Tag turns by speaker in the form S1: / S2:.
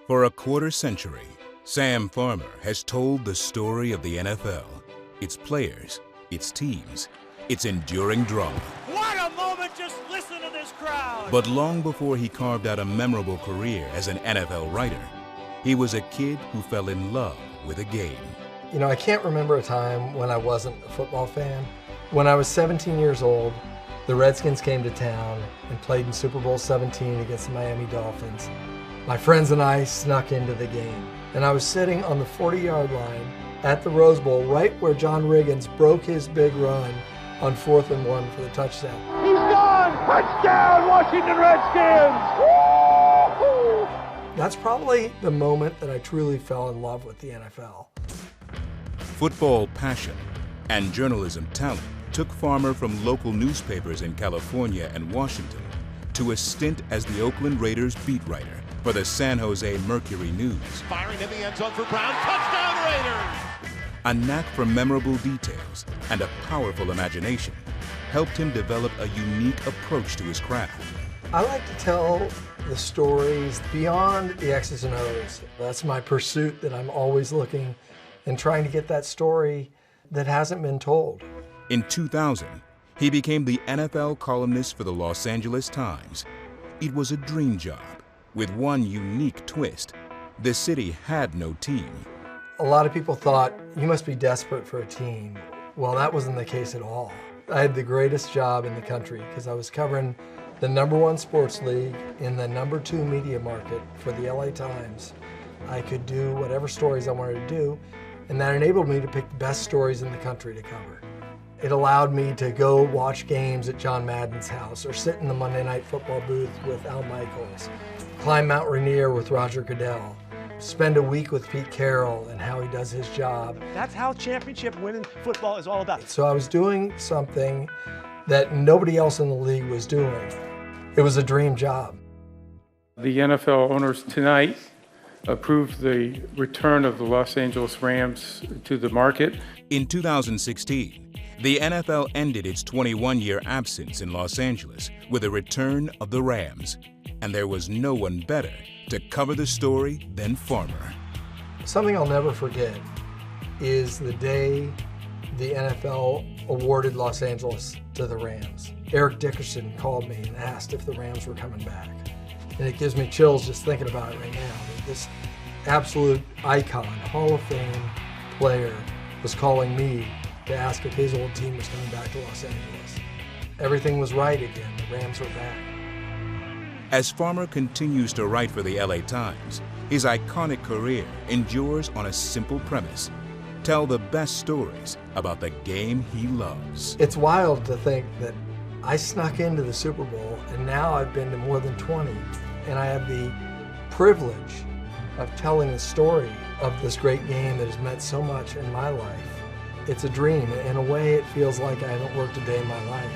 S1: For a quarter century, Sam Farmer has told the story of the NFL, its players, its teams, its enduring drama.
S2: What a moment! Just listen to this crowd!
S1: But long before he carved out a memorable career as an NFL writer, he was a kid who fell in love with a game.
S3: You know, I can't remember a time when I wasn't a football fan. When I was 17 years old, the Redskins came to town and played in Super Bowl 17 against the Miami Dolphins. My friends and I snuck into the game, and I was sitting on the 40-yard line at the Rose Bowl, right where John Riggins broke his big run on 4th and 1 for the touchdown.
S4: He's gone! Touchdown, Washington Redskins! Woo-hoo!
S3: That's probably the moment that I truly fell in love with the NFL.
S1: Football passion and journalism talent took Farmer from local newspapers in California and Washington to a stint as the Oakland Raiders beat writer for the San Jose Mercury News.
S4: Firing in the end zone for Brown, touchdown Raiders!
S1: A knack for memorable details and a powerful imagination helped him develop a unique approach to his craft.
S3: I like to tell the stories beyond the X's and O's. That's my pursuit, that I'm always looking and trying to get that story that hasn't been told.
S1: In 2000, he became the NFL columnist for the Los Angeles Times. It was a dream job with one unique twist. The city had no team.
S3: A lot of people thought, you must be desperate for a team. Well, that wasn't the case at all. I had the greatest job in the country because I was covering the #1 sports league in the #2 media market for the LA Times. I could do whatever stories I wanted to do, and that enabled me to pick the best stories in the country to cover. It allowed me to go watch games at John Madden's house, or sit in the Monday Night Football booth with Al Michaels, climb Mount Rainier with Roger Goodell, spend a week with Pete Carroll and how he does his job.
S2: That's how championship winning football is all about.
S3: So I was doing something that nobody else in the league was doing. It was a dream job.
S5: The NFL owners tonight approved the return of the Los Angeles Rams to the market.
S1: In 2016, the NFL ended its 21-year absence in Los Angeles with the return of the Rams, and there was no one better to cover the story than Farmer.
S3: Something I'll never forget is the day the NFL awarded Los Angeles to the Rams. Eric Dickerson called me and asked if the Rams were coming back. And it gives me chills just thinking about it right now. This absolute icon, Hall of Fame player was calling me to ask if his old team was coming back to Los Angeles. Everything was right again. The Rams were back.
S1: As Farmer continues to write for the LA Times, his iconic career endures on a simple premise: tell the best stories about the game he loves.
S3: It's wild to think that I snuck into the Super Bowl, and now I've been to more than 20, and I have the privilege of telling the story of this great game that has meant so much in my life. It's a dream. In a way, it feels like I haven't worked a day in my life.